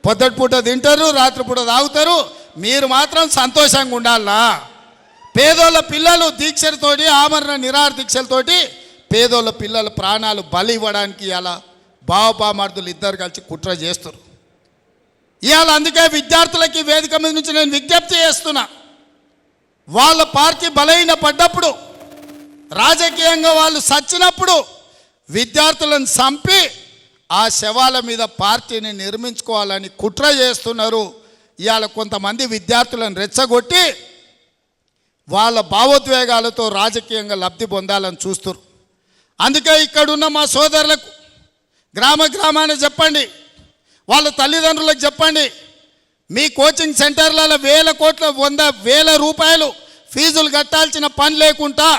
పొద్దుటిపూట తింటారు, రాత్రిపూట తాగుతారు, మీరు మాత్రం సంతోషంగా ఉండాలా? పేదోళ్ళ పిల్లలు దీక్షలతోటి, ఆమరణ నిరాహార దీక్షలతోటి పేదోళ్ళ పిల్లల ప్రాణాలు బలి ఇవ్వడానికి ఇలా బావబామర్దులు ఇద్దరు కలిసి కుట్ర చేస్తారు. ఇవాళ అందుకే విద్యార్థులకి వేదిక మీద నుంచి నేను విజ్ఞప్తి చేస్తున్నా, వాళ్ళ పార్టీ బలహీన పడ్డప్పుడు, రాజకీయంగా వాళ్ళు సచ్చినప్పుడు విద్యార్థులను చంపి ఆ శవాల మీద పార్టీని నిర్మించుకోవాలని కుట్ర చేస్తున్నారు. ఇవాళ కొంతమంది విద్యార్థులను రెచ్చగొట్టి వాళ్ళ భావోద్వేగాలతో రాజకీయంగా లబ్ధి పొందాలని చూస్తారు. అందుకే ఇక్కడున్న మా సోదరులకు గ్రామాన్ని చెప్పండి, వాళ్ళ తల్లిదండ్రులకు చెప్పండి, మీ కోచింగ్ సెంటర్లలో 1000 కోట్ల 100,000 రూపాయలు ఫీజులు కట్టాల్సిన పని లేకుండా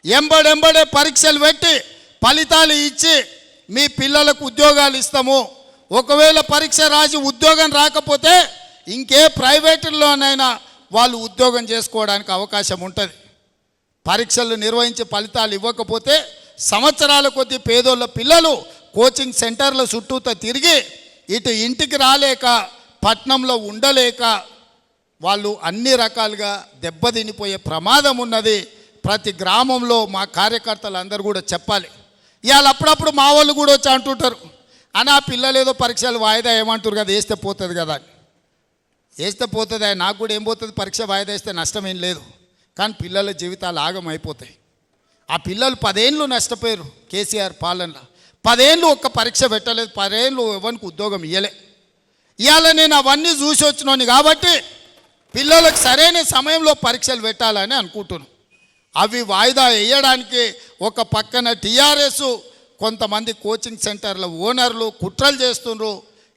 ఎంబడెంబడే పరీక్షలు పెట్టి ఫలితాలు ఇచ్చి మీ పిల్లలకు ఉద్యోగాలు ఇస్తాము. ఒకవేళ పరీక్ష రాసి ఉద్యోగం రాకపోతే ఇంకే ప్రైవేటుల్లోనైనా వాళ్ళు ఉద్యోగం చేసుకోవడానికి అవకాశం ఉంటుంది. పరీక్షలు నిర్వహించి ఫలితాలు ఇవ్వకపోతే సంవత్సరాల కొద్దీ పేదోళ్ళ పిల్లలు కోచింగ్ సెంటర్ల చుట్టూతో తిరిగి ఇటు ఇంటికి రాలేక, పట్నంలో ఉండలేక వాళ్ళు అన్ని రకాలుగా దెబ్బతినిపోయే ప్రమాదం ఉన్నది. ప్రతి గ్రామంలో మా కార్యకర్తలు అందరూ కూడా చెప్పాలి. ఇవాళ అప్పుడప్పుడు మా వాళ్ళు కూడా వచ్చి అంటుంటారు, అని ఆ పిల్లలు ఏదో పరీక్షలు వాయిదా ఏమంటారు కదా, వేస్తే పోతుంది కదా అని. వేస్తే పోతుంది, నాకు కూడా ఏం పోతుంది, పరీక్ష వాయిదా వేస్తే నష్టం ఏం లేదు. కానీ పిల్లల జీవితాలు ఆగమైపోతాయి. ఆ పిల్లలు 10 ఏళ్ళు నష్టపోయారు కేసీఆర్ పాలనలో. 10 ఏళ్ళు ఒక్క పరీక్ష పెట్టలేదు, 10 ఏళ్ళు ఎవరికి ఉద్యోగం ఇవ్వలే. ఇవాళ నేను అవన్నీ చూసి వచ్చినోని కాబట్టి పిల్లలకు సరైన సమయంలో పరీక్షలు పెట్టాలని అనుకుంటున్నాను. అవి వాయిదా వేయడానికి ఒక పక్కన టీఆర్ఎస్, కొంతమంది కోచింగ్ సెంటర్ల ఓనర్లు కుట్రలు చేస్తున్నారు.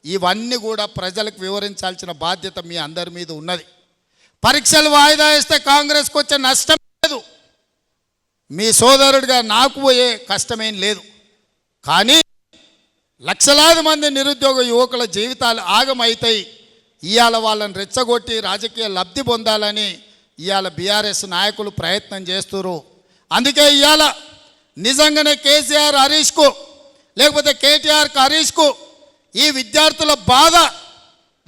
ఇవన్నీ కూడా ప్రజలకు వివరించాల్సిన బాధ్యత మీ అందరి మీద ఉన్నది. పరీక్షలు వాయిదా వేస్తే కాంగ్రెస్కి వచ్చే నష్టం లేదు, మీ సోదరుడిగా నాకు పోయే కష్టమేం లేదు. కానీ లక్షలాది మంది నిరుద్యోగ యువకుల జీవితాలు ఆగమవుతాయి. ఇవాళ వాళ్ళని రెచ్చగొట్టి రాజకీయ లబ్ధి పొందాలని ఇవాళ బీఆర్ఎస్ నాయకులు ప్రయత్నం చేస్తున్నారు. అందుకే ఇవాళ నిజంగానే కేసీఆర్ హరీష్కు, లేకపోతే కేటీఆర్కి హరీష్కు ఈ విద్యార్థుల బాధ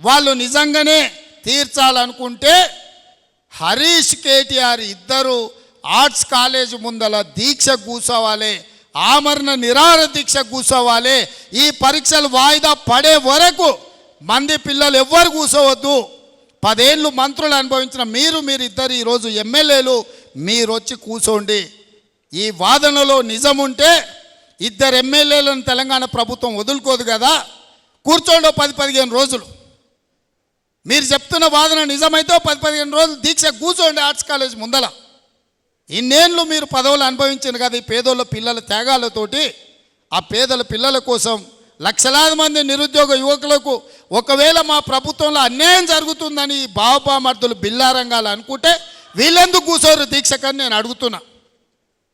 వాళ్ళు నిజంగానే తీర్చాలనుకుంటే హరీష్, కేటీఆర్ ఇద్దరు ఆర్ట్స్ కాలేజ్ ముందల దీక్ష కూర్చోవాలి, ఆమరణ నిరాహార దీక్ష కూర్చోవాలి. ఈ పరీక్షలు వాయిదా పడే వరకు మంది పిల్లలు ఎవ్వరు కూర్చోవద్దు. 10 ఏళ్ళు మంత్రులు అనుభవించిన మీరిద్దరు ఈరోజు ఎమ్మెల్యేలు, మీరు వచ్చి కూర్చోండి. ఈ వాదనలో నిజం ఉంటే 2 ఎమ్మెల్యేలను తెలంగాణ ప్రభుత్వం వదులుకోదు కదా, కూర్చోండి 10-15 రోజులు. మీరు చెప్తున్న వాదన నిజమైతే 10-15 రోజులు దీక్ష కూర్చోండి ఆర్ట్స్ కాలేజ్ ముందల. ఇన్నేళ్ళు మీరు పదవులు అనుభవించారు కదా ఈ పేదోళ్ళ పిల్లల త్యాగాలతోటి. ఆ పేదల పిల్లల కోసం లక్షలాది మంది నిరుద్యోగ యువకులకు ఒకవేళ మా ప్రభుత్వంలో అన్యాయం జరుగుతుందని బావబామర్దులు బిల్లారంగాలు అనుకుంటే వీళ్ళెందుకు కూర్చోరు దీక్షకని నేను అడుగుతున్నా.